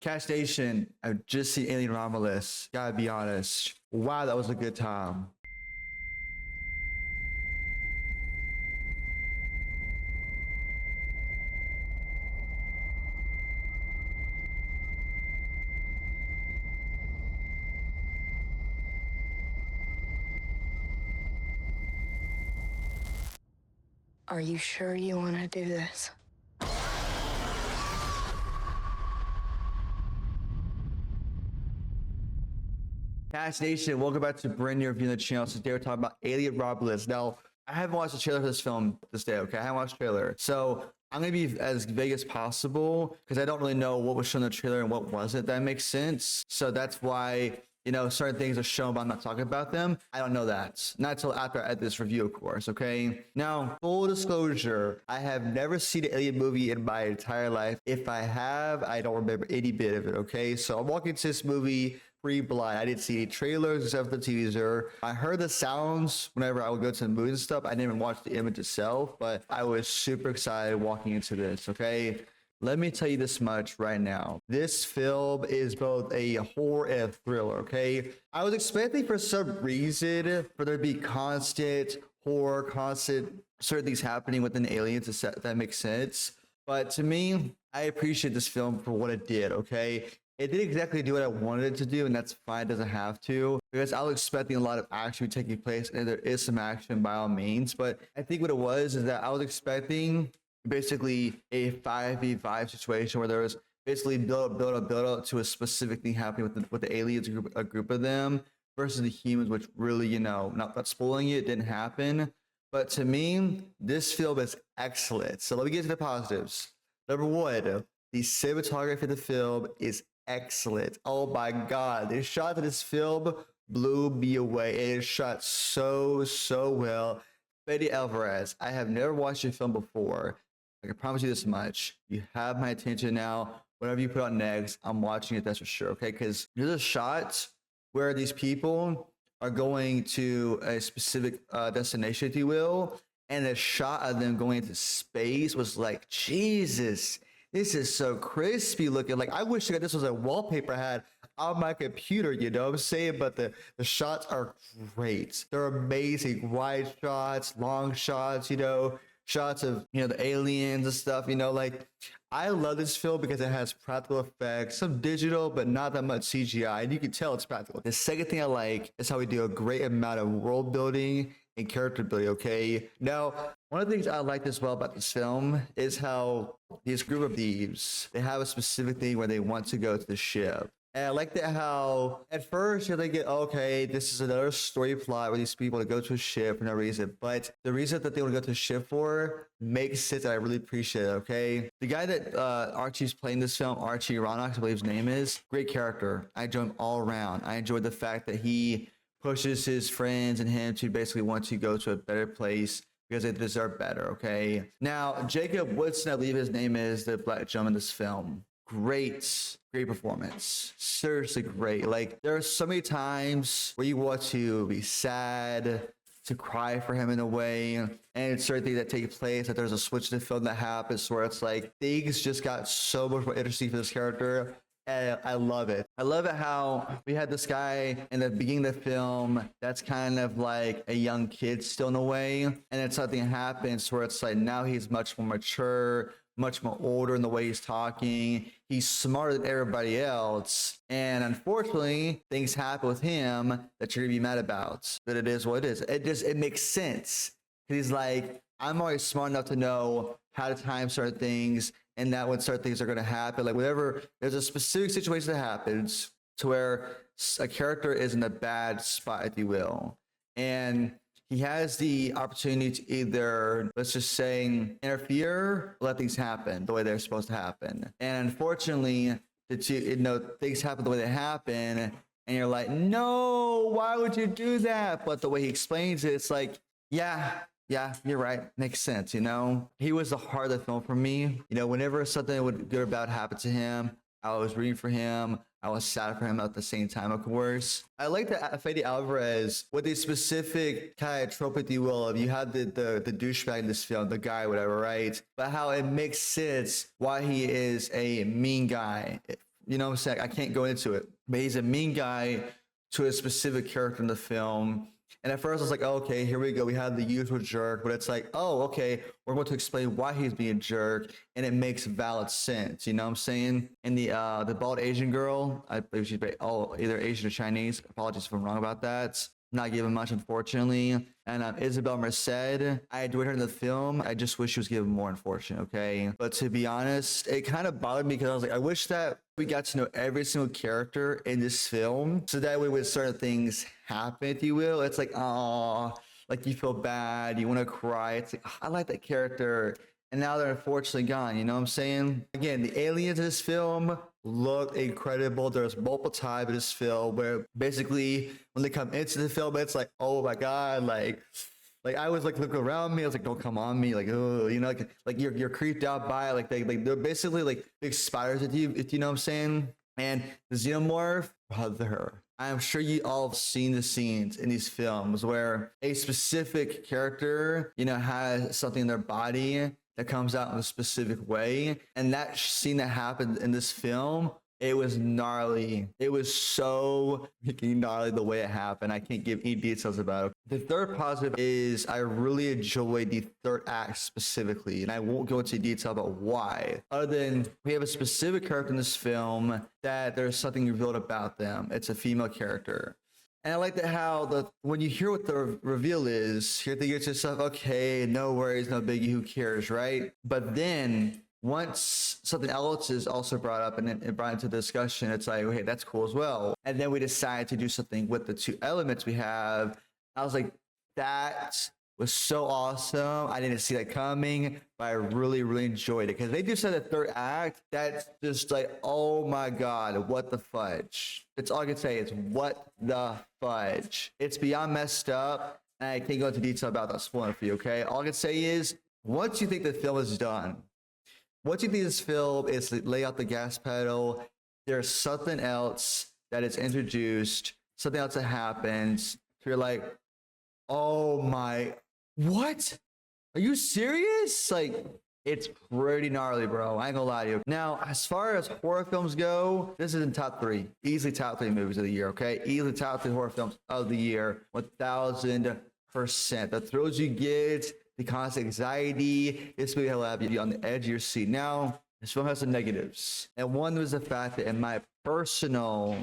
Cash Nation, I've just seen Alien Romulus. Gotta be honest. Wow, that was a good time. Are you sure you want to do this? Cash Nation, welcome back to a brand new review on the channel. Today we're talking about Alien Romulus. Now, I haven't watched the trailer for this film this day, okay? I haven't watched the trailer. So I'm gonna be as vague as possible because I don't really know what was shown in the trailer and what wasn't. That makes sense. So that's why, you know, certain things are shown, but I'm not talking about them. I don't know that. Not until after I edit this review, of course, okay? Now, full disclosure, I have never seen an Alien movie in my entire life. If I have, I don't remember any bit of it, okay? So I'm walking into this movie pre-blind. I didn't see any trailers except for the teaser. I heard the sounds whenever I would go to the movies and stuff. I didn't even watch the image itself, but I was super excited walking into this, okay? Let me tell you this much right now. This film is both a horror and thriller, okay? I was expecting for some reason for there to be constant horror, constant certain things happening within aliens, if that makes sense. But to me, I appreciate this film for what it did, okay? It didn't exactly do what I wanted it to do, and that's fine. It doesn't have to, because I was expecting a lot of action taking place, and there is some action by all means. But I think what it was is that I was expecting basically a 5v5 situation where there was basically build up to a specific thing happening with the aliens, a group of them, versus the humans, which really, you know, not spoiling it, didn't happen. But to me, this film is excellent. So let me get to the positives. Number one, the cinematography of the film is excellent. Oh my god, the shot of this film blew me away. It is shot so well. Fede Alvarez, I have never watched your film before. I can promise you this much. You have my attention now. Whatever you put on next, I'm watching it, that's for sure, okay? Because there's a shot where these people are going to a specific destination, if you will, and the shot of them going into space was like, Jesus, this is so crispy looking. Like, I wish that this was a wallpaper I had on my computer, you know what I'm saying? But the shots are great. They're amazing. Wide shots, long shots, you know, shots of, you know, the aliens and stuff, you know, like, I love this film because it has practical effects, some digital, but not that much CGI, and you can tell it's practical. The second thing I like is how we do a great amount of world building and character building, okay? Now, one of the things I liked as well about this film is how this group of thieves, they have a specific thing where they want to go to the ship. And I like that how at first you're thinking, okay, this is another story plot where these people to go to a ship for no reason. But the reason that they want to go to a ship for makes sense, and I really appreciate it, okay? The guy that Archie's playing this film, Archie Ronnox, I believe his name is, great character. I enjoy him all around. I enjoyed the fact that he pushes his friends and him to basically want to go to a better place because they deserve better, okay? Now, Jacob Woodson, I believe his name is, the black gentleman in this film. Great performance. Seriously great. Like, there are so many times where you want to be sad, to cry for him in a way, and it's certain things that take place, that there's a switch in the film that happens where it's like things just got so much more interesting for this character. And I love it. I love it how we had this guy in the beginning of the film that's kind of like a young kid still in a way, and then something happens where it's like now he's much more mature, much more older in the way he's talking. He's smarter than everybody else. And unfortunately, things happen with him that you're gonna be mad about. But it is what it is. It makes sense. He's like, I'm already smart enough to know how to time certain things, and that when certain things are gonna happen, like whatever, there's a specific situation that happens to where a character is in a bad spot, if you will. And he has the opportunity to either, let's just say, interfere, let things happen the way they're supposed to happen. And unfortunately, things happen the way they happen, and you're like, no, why would you do that? But the way he explains it, it's like, yeah, you're right. Makes sense, you know? He was the heart of the film for me. You know, whenever something good or bad happened to him, I was rooting for him. I was sad for him at the same time, of course. I like that Fede Alvarez with a specific kind of trope, if you will, of you have the douchebag in this film, the guy, whatever, right? But how it makes sense why he is a mean guy You know what I'm saying? I can't go into it. But he's a mean guy to a specific character in the film. And at first I was like, oh, okay, here we go. We have the usual jerk, but it's like, oh, okay, we're going to explain why he's being a jerk, and it makes valid sense. You know what I'm saying? And the bald Asian girl, I believe she's either Asian or Chinese. Apologies if I'm wrong about that. Not given much, unfortunately. And Isabel Merced, I enjoyed her in the film. I just wish she was given more, unfortunately, okay? But to be honest, it kind of bothered me because I was like, I wish that we got to know every single character in this film, so that way when certain things happen, if you will, it's like, oh, like you feel bad, you want to cry. It's like, I like that character. And now they're unfortunately gone, you know what I'm saying? Again, the aliens in this film look incredible. There's multiple times in this film where basically when they come into the film, it's like, oh my God, like I was like looking around me, I was like, don't come on me, like, oh, you know, like you're creeped out by it. They're basically like big spiders at you, if you know what I'm saying? And the xenomorph, brother, I'm sure you all have seen the scenes in these films where a specific character, you know, has something in their body that comes out in a specific way. And that scene that happened in this film, it was gnarly. It was so gnarly the way it happened. I can't give any details about it. The third positive is I really enjoyed the third act specifically, and I won't go into detail about why, other than we have a specific character in this film that there's something revealed about them. It's a female character. And I like that how when you hear what the reveal is, you're thinking to yourself, okay, no worries, no biggie, who cares, right? But then once something else is also brought up and it brought into the discussion, it's like, okay, that's cool as well. And then we decide to do something with the two elements we have. I was like, that was so awesome. I didn't see that coming, but I really, really enjoyed it. Because they do say the third act, that's just like, oh my God, what the fudge. That's all I can say is, what the fudge. It's beyond messed up, and I can't go into detail about that spoiler for you, okay? All I can say is, once you think the film is done, once you think this film is lay out the gas pedal, there's something else that is introduced, something else that happens. So you're like, oh my, what? Are you serious? Like, it's pretty gnarly, bro. I ain't gonna lie to you. Now, as far as horror films go, this is in top 3. Easily top 3 movies of the year, okay? Easily top 3 horror films of the year. 1000%. The thrills you get, the constant anxiety, this movie will have you on the edge of your seat. Now, this film has some negatives. And one was the fact that in my personal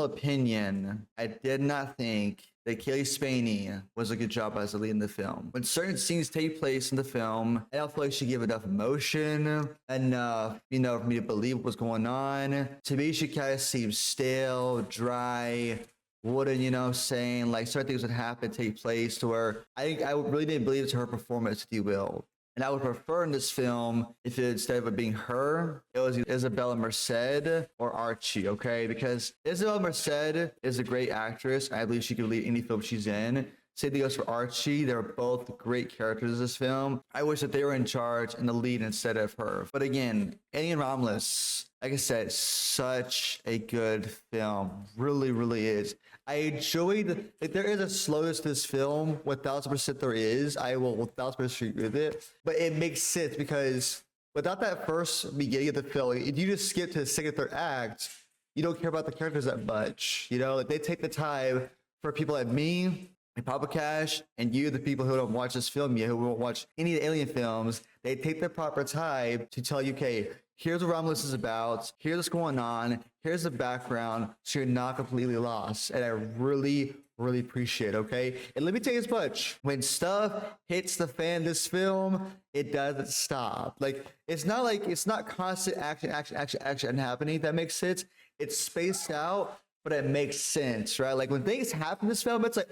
opinion, I did not think that Kaylee Spaney was a good job as the lead in the film. When certain scenes take place in the film, I don't feel like she gave enough emotion, enough, you know, for me to believe what was going on. To me, she kind of seems stale, dry, wouldn't, you know what I'm saying? Like certain things would happen, take place to where I really didn't believe it's her performance, if you will. And I would prefer in this film if instead of it being her, it was Isabella Merced or Archie, okay? Because Isabella Merced is a great actress. I believe she could lead any film she's in. Same thing goes for Archie. They're both great characters in this film. I wish that they were in charge and the lead instead of her. But again, Alien Romulus, like I said, such a good film. Really, really is. I enjoyed, if there is a slowness to this film, 1000% there is. I will 1000% agree with it. But it makes sense because without that first beginning of the film, if you just skip to the second, third act, you don't care about the characters that much. You know, like they take the time for people like me, and Papa Cash, and you, the people who don't watch this film yet, who won't watch any of the Alien films, they take the proper time to tell you, okay, here's what Romulus is about, here's what's going on, here's the background, so you're not completely lost. And I really, really appreciate it, okay? And let me tell you this much, when stuff hits the fan this film, it doesn't stop. Like, it's not constant action happening, that makes sense. It's spaced out, but it makes sense, right? Like when things happen in this film, it's like,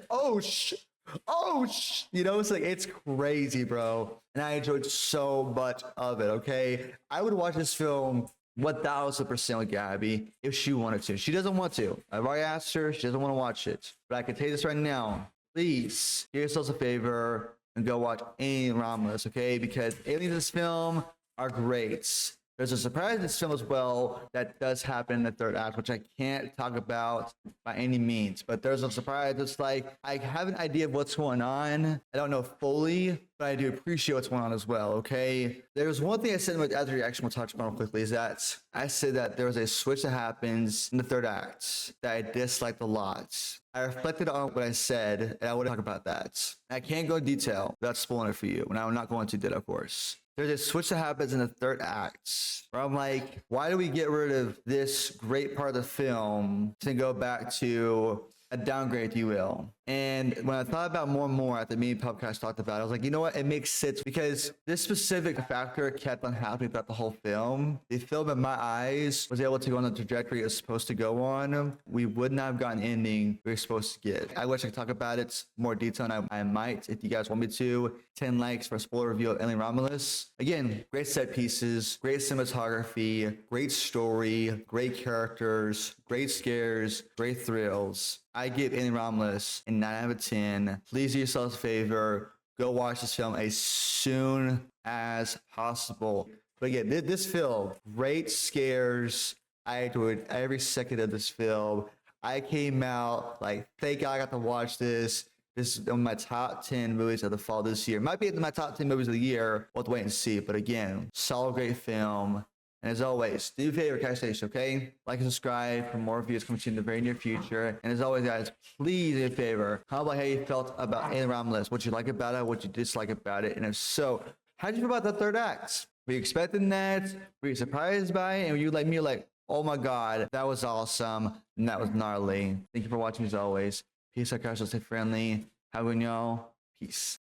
you know, it's like, it's crazy, bro. And I enjoyed so much of it, okay? I would watch this film 1000% with Gabby if she wanted to. She doesn't want to. I've already asked her, she doesn't want to watch it. But I can tell you this right now. Please do yourselves a favor and go watch Alien Romulus, okay? Because aliens in this film are great. There's a surprise in this film as well that does happen in the third act, which I can't talk about by any means. But there's a surprise. It's like I have an idea of what's going on. I don't know fully, but I do appreciate what's going on as well. Okay. There's one thing I said with as a reaction we'll touch on quickly is that I said that there was a switch that happens in the third act that I disliked a lot. I reflected on what I said, and I want to talk about that. I can't go in detail without spoiling it for you, and I'm not going to do that, of course. There's a switch that happens in the third act where I'm like, why do we get rid of this great part of the film to go back to a downgrade, if you will? And when I thought about more and more after me and Pubcast talked about it, I was like, you know what? It makes sense because this specific factor kept on happening throughout the whole film. The film, in my eyes, was able to go on the trajectory it was supposed to go on. We would not have gotten an ending we were supposed to get. I wish I could talk about it more detail, and I might if you guys want me to. 10 likes for a spoiler review of Alien Romulus. Again, great set pieces, great cinematography, great story, great characters, great scares, great thrills. I give Alien Romulus a 9 out of 10. Please do yourselves a favor. Go watch this film as soon as possible. But again, this film, great scares. I enjoyed every second of this film. I came out like, thank God I got to watch this. This is one of my top 10 movies of the fall this year. Might be in my top 10 movies of the year. We'll have to wait and see. But again, solid, great film. And as always, do me a favor, Cash Station, okay? Like and subscribe for more reviews coming to you in the very near future. And as always, guys, please do me a favor. Comment about how you felt about Alien Romulus. What you like about it, what you dislike about it. And if so, how did you feel about the third act? Were you expecting that? Were you surprised by it? And were you like me, like, oh my God, that was awesome. And that was gnarly. Thank you for watching as always. Peace out, guys. Stay friendly. Have a good one, y'all. Peace.